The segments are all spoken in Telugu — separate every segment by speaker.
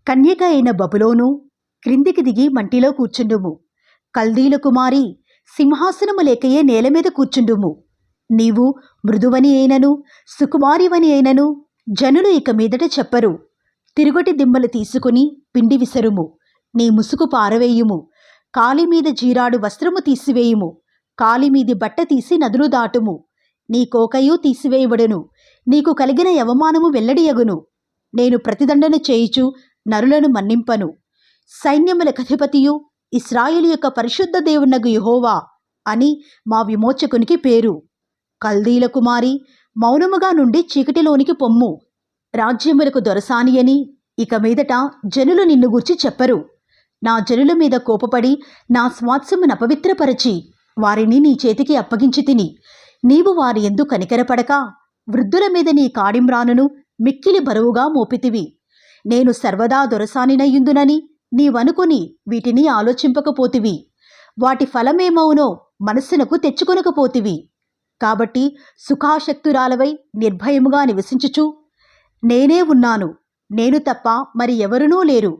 Speaker 1: కన్యక అయిన బబులోను, క్రిందికి దిగి మంటిలో కూర్చుండుము. కల్దీల కుమారి, సింహాసనము లేకయే నేలమీద కూర్చుండుము. నీవు మృదువని అయినను సుకుమారివని అయినను జనులు ఇక మీదట చెప్పరు. తిరుగటి దిమ్మలు తీసుకుని పిండి విసరుము. నీ ముసుగు పారవేయుము. కాలిమీద జీరాడు వస్త్రము తీసివేయుము. కాలిమీది బట్ట తీసి నదులు దాటుము. నీ కోకయు తీసివేయబడును. నీకు కలిగిన అవమానము వెల్లడియగును. నేను ప్రతిదండన చేయుచు నరులను మన్నింపను. సైన్యములకధిపతియు ఇశ్రాయేలు యొక్క పరిశుద్ధ దేవునగు యెహోవా అని మా విమోచకునికి పేరు. కల్దీల కుమారి, మౌనముగా నుండి చీకటిలోనికి పొమ్ము. రాజ్యములకు దొరసాని అని ఇక మీదట జనులు నిన్ను గూర్చి చెప్పరు. నా జనుల మీద కోపపడి నా స్వాస్థ్యమును అపవిత్రపరచి వారిని నీ చేతికి అప్పగించి తిని, నీవు వారి యందు కనికరపడక వృద్ధుల మీద నీ కాడిమ్రానును మిక్కిలి బరువుగా మోపితివి. నేను సర్వదా దొరసానినయ్యుందునని నీవనుకుని వీటిని ఆలోచింపకపోతివి. వాటి ఫలమేమవునో మనస్సునకు తెచ్చుకొనకపోతివి. కాబట్టి సుఖాశక్తురాలవై నిర్భయముగా నివసించుచు, నేనే ఉన్నాను, నేను తప్ప మరి ఎవరునూ లేరు,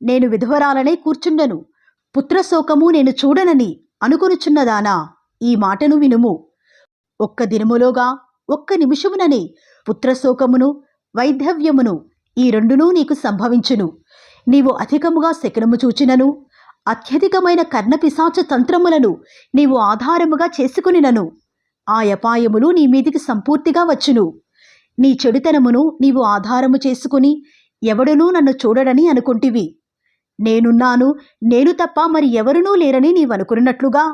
Speaker 1: నేను విధవరాలనై కూర్చుండను, పుత్రశోకము నేను చూడనని అనుకొనుచున్నదానా, ఈ మాటను వినుము. ఒక్క దినములోగా, ఒక్క నిమిషముననే పుత్రశోకమును వైధవ్యమును ఈ రెండునూ నీకు సంభవించును. నీవు అధికముగా శకునము చూచినను, అత్యధికమైన కర్ణపిశాచ తంత్రములను నీవు ఆధారముగా చేసుకునినను ఆ అపాయములు నీ మీదికి సంపూర్తిగా వచ్చును. నీ చెడుతనమును నీవు ఆధారము చేసుకుని ఎవడునూ నన్ను చూడడని అనుకుంటివి. నేనున్నాను, నేను తప్ప మరి ఎవరునూ లేరని నీవనుకున్నట్లుగా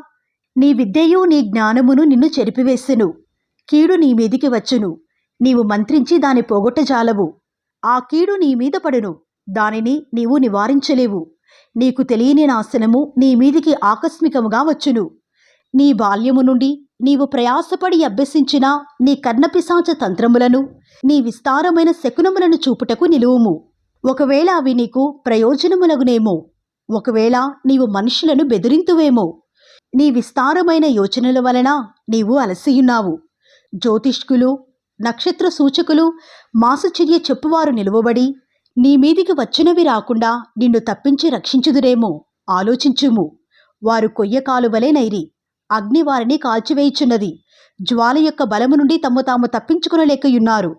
Speaker 1: నీ విద్యయు నీ జ్ఞానమును నిన్ను చెరిపివేసెను. కీడు నీ మీదికి వచ్చును. నీవు మంత్రించి దాని పోగొట్టజాలవు. ఆ కీడు నీ మీద పడును, దానిని నీవు నివారించలేవు. నీకు తెలియని నాశనము నీ మీదికి ఆకస్మికముగా వచ్చును. నీ బాల్యము నుండి నీవు ప్రయాసపడి అభ్యసించిన నీ కర్ణపిశాచ తంత్రములను, నీ విస్తారమైన శకునములను చూపుటకు నిలువుము. ఒకవేళ అవి నీకు ప్రయోజనములగునేమో, ఒకవేళ నీవు మనుషులను బెదిరింతువేమో. నీ విస్తారమైన యోచనల వలన నీవు అలసియున్నావు. జ్యోతిష్కులు, నక్షత్ర సూచకులు, మాసచర్య చెప్పువారు నిలువబడి నీ మీదికి వచ్చినవి రాకుండా నిన్ను తప్పించి రక్షించుదురేమో ఆలోచించుము. వారు కొయ్య కాలువలే నైరి, అగ్ని వారిని కాల్చివేయుచున్నది. జ్వాల యొక్క బలము నుండి తాము తప్పించుకునలేకయున్నారు.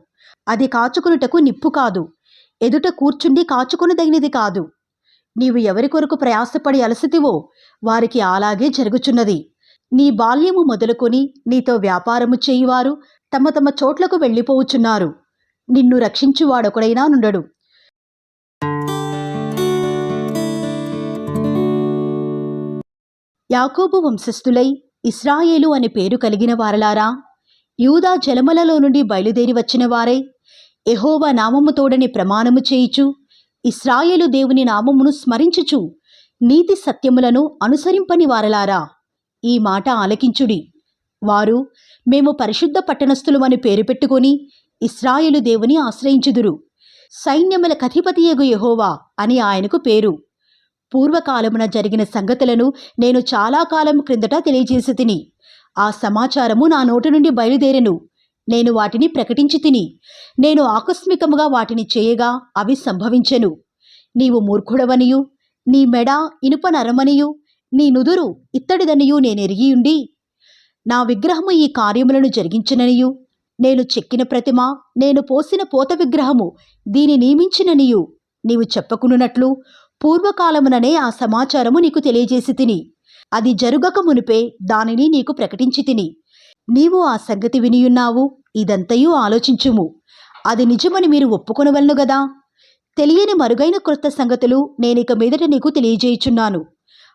Speaker 1: అది కాచుకునుటకు నిప్పు కాదు, ఎదుట కూర్చుండి కాచుకొనదగినది కాదు. నీవు ఎవరి కొరకు ప్రయాసపడి అలసితివో వారికి అలాగే జరుగుచున్నది. నీ బాల్యము మొదలుకొని నీతో వ్యాపారము చేయువారు తమ చోట్లకు వెళ్ళిపోవుచున్నారు. నిన్ను రక్షించువాడొకడైనా నుండడు. యాకోబు వంశస్థులై ఇశ్రాయేలు అనే పేరు కలిగిన వారలారా, యూదా జలములలో నుండి బయలుదేరి వచ్చిన వారై యెహోవా నామము తోడని ప్రమాణము చేయుచు, ఇశ్రాయేలు దేవుని నామమును స్మరించుచు నీతి సత్యములను అనుసరింపని వారలారా, ఈ మాట ఆలకించుడి. వారు మేము పరిశుద్ధ పట్టణస్థులమని పేరు పెట్టుకొని ఇశ్రాయేలు దేవుని ఆశ్రయించుదురు. సైన్యములకధిపతియగు యెహోవా అని ఆయనకు పేరు. పూర్వకాలమున జరిగిన సంగతులను నేను చాలా కాలం క్రిందట తెలియజేసి తిని, ఆ సమాచారము నా నోటి నుండి బయలుదేరెను. నేను వాటిని ప్రకటించి తిని, నేను ఆకస్మికముగా వాటిని చేయగా అవి సంభవించెను. నీవు మూర్ఖుడవనియు, నీ మెడ ఇనుప నరమనియు, నీ నుదురు ఇత్తడిదనియు నేనెరిగియుండి, నా విగ్రహము ఈ కార్యములను జరిగించిననియు, నేను చెక్కిన ప్రతిమ, నేను పోసిన పోత విగ్రహము దీని నియమించిననియు నీవు చెప్పకునున్నట్లు పూర్వకాలముననే ఆ సమాచారము నీకు తెలియజేసి తిని, అది జరుగక మునిపే దానిని నీకు ప్రకటించి తిని. నీవు ఆ సంగతి వినియున్నావు. ఇదంతయు ఆలోచించుము. అది నిజమని మీరు ఒప్పుకొనవలను గదా. తెలియని మరుగైన క్రొత్త సంగతులు నేనిక మీదట నీకు తెలియజేయుచున్నాను.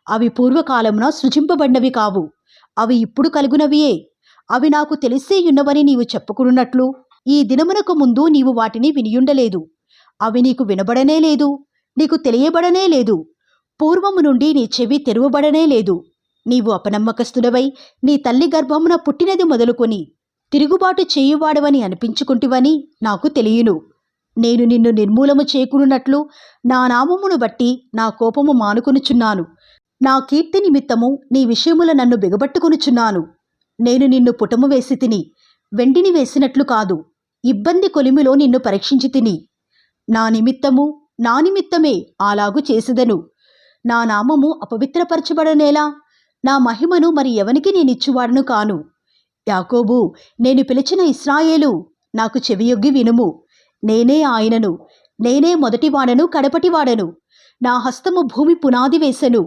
Speaker 1: అవి పూర్వకాలమున సృజింపబడినవి కావు, అవి ఇప్పుడు కలుగునవియే. అవి నాకు తెలిసేయున్నవని నీవు చెప్పుకున్నట్లు ఈ దినమునకు ముందు నీవు వాటిని వినియుండలేదు. అవి నీకు వినబడనే లేదు, నీకు తెలియబడనే లేదు. పూర్వము నుండి నీ చెవి తెరువబడనే లేదు. నీవు అపనమ్మకస్తుడవై నీ తల్లి గర్భమున పుట్టినది మొదలుకొని తిరుగుబాటు చేయువాడవని అనిపించుకుంటివని నాకు తెలియను. నేను నిన్ను నిర్మూలము చేయకున్నట్లు నా నామమును బట్టి నా కోపము మానుకొనుచున్నాను. నా కీర్తి నిమిత్తము నీ విషయముల నన్ను బిగబట్టుకొనుచున్నాను. నేను నిన్ను పుటము వేసి తిని, వెండిని వేసినట్లు కాదు, ఇబ్బంది కొలిమిలో నిన్ను పరీక్షించి తిని. నా నిమిత్తము నా నిమిత్తమే అలాగు చేసెదను. నా నామము అపవిత్రపరచబడనేలా? నా మహిమను మరి ఎవనికి నేనిచ్చువాడను కాను. యాకోబు, నేను పిలిచిన ఇశ్రాయేలు, నాకు చెవియొగ్గి వినుము. నేనే ఆయనను, నేనే మొదటివాడను, కడపటివాడను. నా హస్తము భూమి పునాది వేసెను,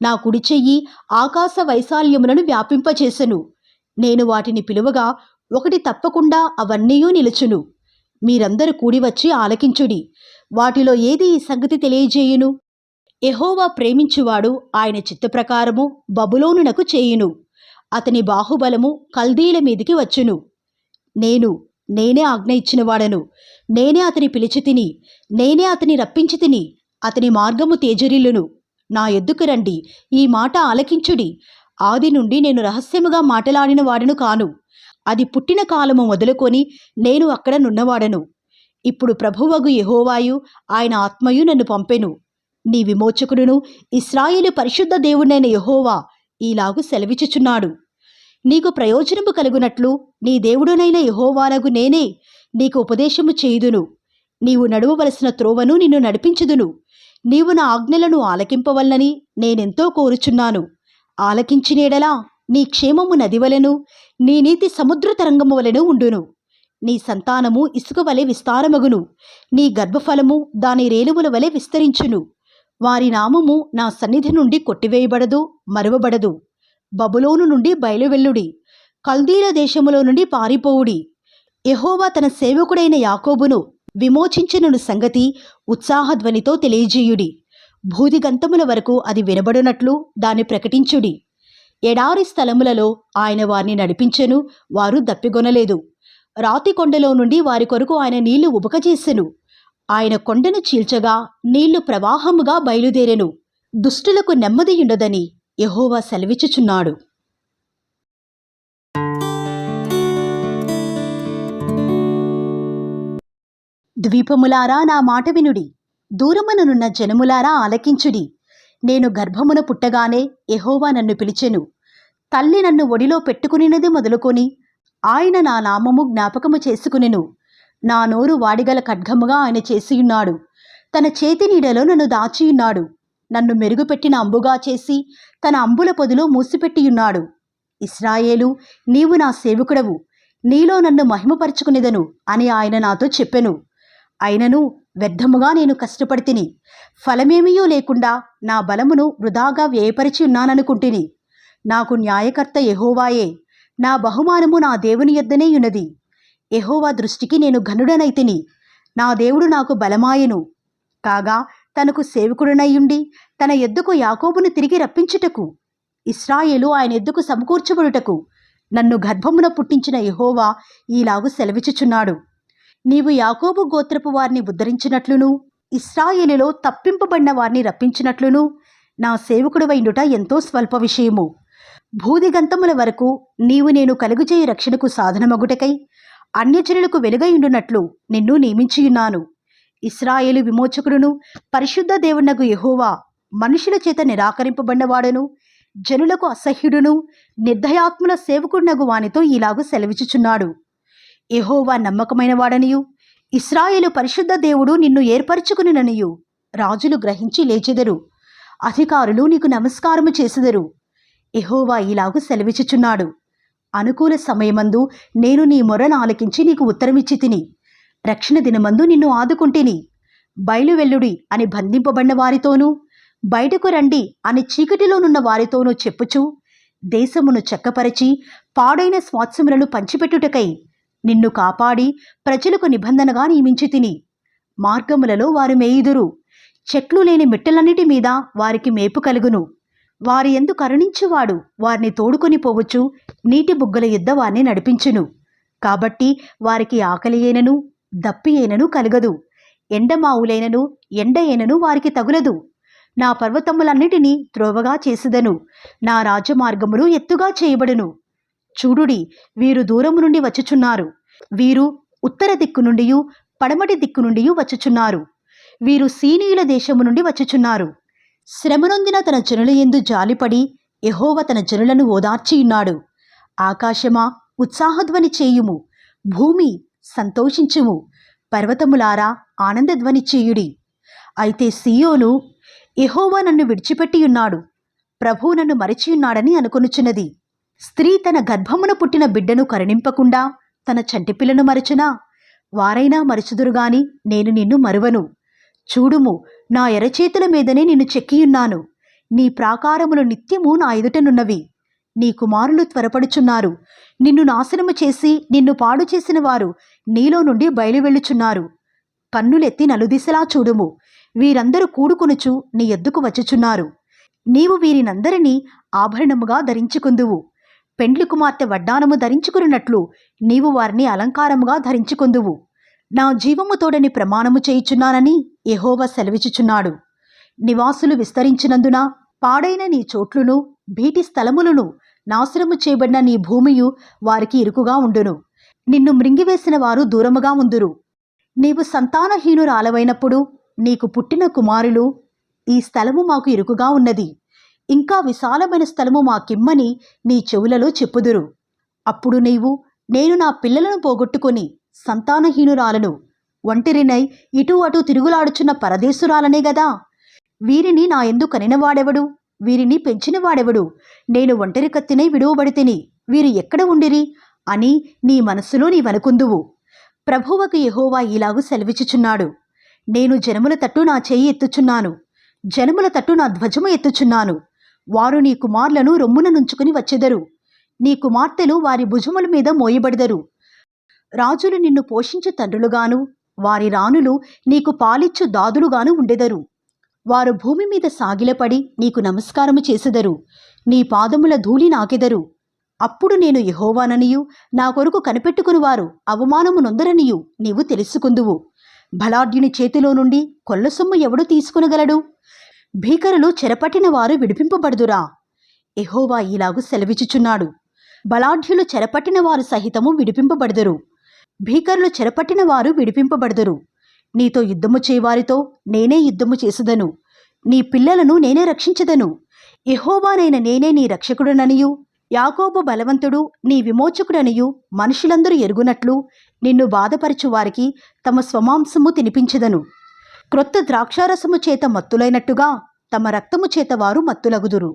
Speaker 1: నా కుడి చెయ్యి ఆకాశ వైశాల్యములను వ్యాపింపచేసెను. నేను వాటిని పిలువగా ఒకటి తప్పకుండా అవన్నీయూ నిలుచును. మీరందరూ కూడివచ్చి ఆలకించుడి. వాటిలో ఏది ఈ సంగతి తెలియజేయును? యెహోవా ప్రేమించువాడు ఆయన చిత్తప్రకారము బబులోనునకు చేయును. అతని బాహుబలము కల్దీల మీదికి వచ్చును. నేనే ఆజ్ఞ ఇచ్చినవాడను. నేనే అతని పిలిచి తిని, నేనే అతని రప్పించి తిని. అతని మార్గము తేజరిల్లును. నా ఎద్దుకు రండి, ఈ మాట ఆలకించుడి. ఆది నుండి నేను రహస్యముగా మాటలాడిన వాడను కాను. అది పుట్టిన కాలము మొదలుకొని నేను అక్కడ నున్నవాడను. ఇప్పుడు ప్రభువగు యెహోవాయు ఆయన ఆత్మయు నన్ను పంపెను. నీ విమోచకుడును ఇశ్రాయేలు పరిశుద్ధ దేవుడైన యెహోవా ఈలాగు సెలవిచ్చుచున్నాడు. నీకు ప్రయోజనము కలుగునట్లు నీ దేవుడునైన యెహోవానగు నేనే నీకు ఉపదేశము చేయుదును. నీవు నడువవలసిన త్రోవను నిన్ను నడిపించుదును. నీవు నా ఆజ్ఞలను ఆలకింపవలనని నేనెంతో కోరుచున్నాను. ఆలకించినేడలా నీ క్షేమము నదివలెను, నీ నీతి సముద్ర తరంగము వలెను ఉండును. నీ సంతానము ఇసుక వలె విస్తారమగును. నీ గర్భఫలము దాని రేణువుల వలె విస్తరించును. వారి నామము నా సన్నిధి నుండి కొట్టివేయబడదు, మరువబడదు. బబులోను నుండి బయలువెల్లుడి, కల్దీల దేశములో నుండి పారిపోవుడి. యెహోవా తన సేవకుడైన యాకోబును విమోచించును సంగతి ఉత్సాహధ్వనితో తెలియజేయుడి. భూదిగంతముల వరకు అది వినబడునట్లు దాన్ని ప్రకటించుడి. ఎడారి స్థలములలో ఆయన వారిని నడిపించెను, వారు దప్పిగొనలేదు. రాతి కొండలో నుండి వారి కొరకు ఆయన నీళ్లు ఉబకజేసెను. ఆయన కొండను చీల్చగా నీళ్లు ప్రవాహముగా బయలుదేరెను. దుష్టులకు నెమ్మదియుండదని యెహోవా సెలవిచ్చుచున్నాడు. ద్వీపములారా నా మాట వినుడి, దూరముననున్న జనములారా ఆలకించుడి. నేను గర్భమున పుట్టగానే యెహోవా నన్ను పిలిచెను. తల్లి నన్ను ఒడిలో పెట్టుకునినది మొదలుకొని ఆయన నా నామము జ్ఞాపకము చేసుకునెను. నా నోరు వాడిగల ఖడ్గముగా ఆయన చేసియున్నాడు. తన చేతి నీడలో నన్ను దాచియున్నాడు. నన్ను మెరుగుపెట్టిన అంబుగా చేసి తన అంబుల పొదిలో మూసిపెట్టియున్నాడు. ఇశ్రాయేలు, నీవు నా సేవకుడవు, నీలో నన్ను మహిమపరుచుకునేదను అని ఆయన నాతో చెప్పెను. అయినను వ్యర్థముగా నేను కష్టపడితిని, ఫలమేమీయో లేకుండా నా బలమును వృధాగా వ్యయపరిచి ఉన్నాననుకుంటుని. నాకు న్యాయకర్త యెహోవాయే, నా బహుమానము నా దేవుని యొద్దనే ఉన్నది. యెహోవా దృష్టికి నేను ఘనుడనైతిని. నా దేవుడు నాకు బలమాయెను. కాగా తనకు సేవకుడనయ్యుండి తన యొద్దకు యాకోబును తిరిగి రప్పించుటకు, ఇశ్రాయేలు ఆయన యొద్దకు సమకూర్చబడుటకు నన్ను గర్భమున పుట్టించిన యెహోవా ఈలాగు సెలవిచ్చుచున్నాడు. నీవు యాకోబు గోత్రపు వారిని ఉద్ధరించినట్లును, ఇశ్రాయేలులో తప్పింపబడిన వారిని రప్పించినట్లును నా సేవకుడవైండుట ఎంతో స్వల్ప విషయము. భూదిగంతముల వరకు నీవు నేను కలుగుచేయి రక్షణకు సాధనమగుటకై అన్యజనులకు వెలుగైండునట్లు నిన్ను నియమించియున్నాను. ఇశ్రాయేలు విమోచకుడును పరిశుద్ధ దేవునగు యెహోవా మనుషుల చేత నిరాకరింపబడినవాడును, జనులకు అసహ్యుడును, నిర్దయాత్ముల సేవకుడునగు వానితో ఈలాగు సెలవిచ్చుచున్నాడు. యెహోవా నమ్మకమైన వాడనియు, ఇశ్రాయేలు పరిశుద్ధ దేవుడు నిన్ను ఏర్పరచుకునిననియు రాజులు గ్రహించి లేచెదరు. అధికారులు నీకు నమస్కారము చేసెదరు. యెహోవా ఈలాగు సెలవిచ్చుచున్నాడు. అనుకూల సమయమందు నేను నీ మొరను ఆలకించి నీకు ఉత్తరమిచ్చి తిని, రక్షణ దినమందు నిన్ను ఆదుకుంటిని. బయలువెల్లుడి అని బంధింపబడిన వారితోనూ, బయటకు రండి అని చీకటిలోనున్న వారితోనూ చెప్పుచు, దేశమును చక్కపరచి పాడైన స్వాస్థ్యములను పంచిపెట్టుటకై నిన్ను కాపాడి ప్రజలకు నిబంధనగా నియమించి తిని. మార్గములలో వారు మేయుదురు, చెట్లు లేని మిట్టలన్నిటి మీద వారికి మేపు కలుగును. వారి యందు కరుణించువాడు వారిని తోడుకొని పోవచ్చు, నీటి బుగ్గల యుద్ధ వారిని నడిపించును. కాబట్టి వారికి ఆకలి అయినను దప్పి అయినను కలగదు, ఎండమావులైనను ఎండ అయినను వారికి తగులదు. నా పర్వతములన్నిటినీ త్రోవగా చేసిదను, నా రాజమార్గములు ఎత్తుగా చేయబడును. చూడుడి, వీరు దూరము నుండి వచ్చుచున్నారు, వీరు ఉత్తర దిక్కు నుండి పడమటి దిక్కు నుండి వచ్చుచున్నారు. వీరు సీనీయుల దేశము నుండి వచ్చుచున్నారు. శ్రమనొందిన తన జనుల యందు జాలిపడి యెహోవా తన జనులను ఓదార్చియున్నాడు. ఆకాశమా ఉత్సాహధ్వని చేయుము, భూమి సంతోషించుము, పర్వతములారా ఆనందధ్వని చేయుడి. అయితే సీయోను, యెహోవా నన్ను విడిచిపెట్టియున్నాడు, ప్రభువు నన్ను మరచియున్నాడని అనుకొనుచున్నది. స్త్రీ తన గర్భమున పుట్టిన బిడ్డను కరుణింపకుండా తన చంటిపిల్లను మరచునా? వారైనా మరచుదురుగాని నేను నిన్ను మరువను. చూడుము, నా ఎరచేతుల మీదనే నిన్ను చెక్కియున్నాను. నీ ప్రాకారములు నిత్యము నా ఎదుటనున్నవి. నీ కుమారులు త్వరపడుచున్నారు. నిన్ను నాశనము చేసి నిన్ను పాడు చేసిన వారు నీలో నుండి బయలువెళ్ళుచున్నారు. కన్నులెత్తి నలుదిశలా చూడుము, వీరందరూ కూడుకొనుచు నీ ఎద్దుకు వచ్చుచున్నారు. నీవు వీరినందరినీ ఆభరణముగా ధరించుకుందువు. పెండ్లి కుమార్తె వడ్డానము ధరించుకున్నట్లు నీవు వారిని అలంకారముగా ధరించుకుందువు. నా జీవము తోడని ప్రమాణము చేయుచున్నానని యెహోవా సెలవిచ్చుచున్నాడు. నివాసులు విస్తరించినందున పాడైన నీ చోట్లును భీటి స్థలములను నాశనము చేయబడిన నీ భూమియు వారికి ఇరుకుగా ఉండును. నిన్ను మృంగివేసిన వారు దూరముగా ఉందురు. నీవు సంతానహీనురాలవైనప్పుడు నీకు పుట్టిన కుమారులు, ఈ స్థలము మాకు ఇరుకుగా ఉన్నది, ఇంకా విశాలమైన స్థలము మాకిమ్మని నీ చెవులలో చెప్పుదురు. అప్పుడు నీవు, నేను నా పిల్లలను పోగొట్టుకొని సంతానహీనురాలను, ఒంటరినై ఇటు అటు తిరుగులాడుచున్న పరదేశురాలనే గదా. వీరిని నా యందు కనినవాడెవడు? వీరిని పెంచినవాడెవడు? నేను ఒంటరి కత్తినై విడువబడితిని, వీరు ఎక్కడ ఉండిరి అని నీ మనస్సులో నీవనుకుందువు. ప్రభువకు యెహోవా ఇలాగు సెలవిచ్చుచున్నాడు. నేను జనముల తట్టు నా చేయి ఎత్తుచున్నాను, జనముల తట్టు నా ధ్వజము ఎత్తుచున్నాను. వారు నీ కుమారులను రొమ్మున నుంచుకుని వచ్చెదరు, నీ కుమార్తెలు వారి భుజముల మీద మోయబడెదరు. రాజులు నిన్ను పోషించు తండ్రులుగాను, వారి రాణులు నీకు పాలిచ్చు దాదులుగాను ఉండెదరు. వారు భూమి మీద సాగిలపడి నీకు నమస్కారము చేసెదరు, నీ పాదముల ధూళి నాకెదరు. అప్పుడు నేను యెహోవాననియు, నా కొరకు కనిపెట్టుకుని వారు అవమానము నొందరనియు నీవు తెలుసుకుందువు. బలాఢ్యుని చేతిలో నుండి కొల్లసొమ్ము ఎవడు తీసుకునగలడు? భీకరులు చెరపట్టిన వారు విడిపింపబడుదురా? యెహోవా ఇలాగు సెలవిచ్చుచున్నాడు. బలాఢ్యులు చెరపట్టిన వారు సహితము విడిపింపబడుదురు, భీకరులు చెరపట్టిన వారు విడిపింపబడుదురు. నీతో యుద్ధము చేయవారితో నేనే యుద్ధము చేసెదను, నీ పిల్లలను నేనే రక్షించెదను. యెహోవానైన నేనే నీ రక్షకుడననియు, యాకోబు బలవంతుడు నీ విమోచకుడనియు మనుషులందరూ ఎరుగునట్లు నిన్ను బాధపరచు వారికి తమ స్వమాంసము తినిపించెదను. క్రొత్త ద్రాక్షారసము చేత మత్తులైనట్టుగా తమ రక్తము చేత వారు మత్తులగుదురు.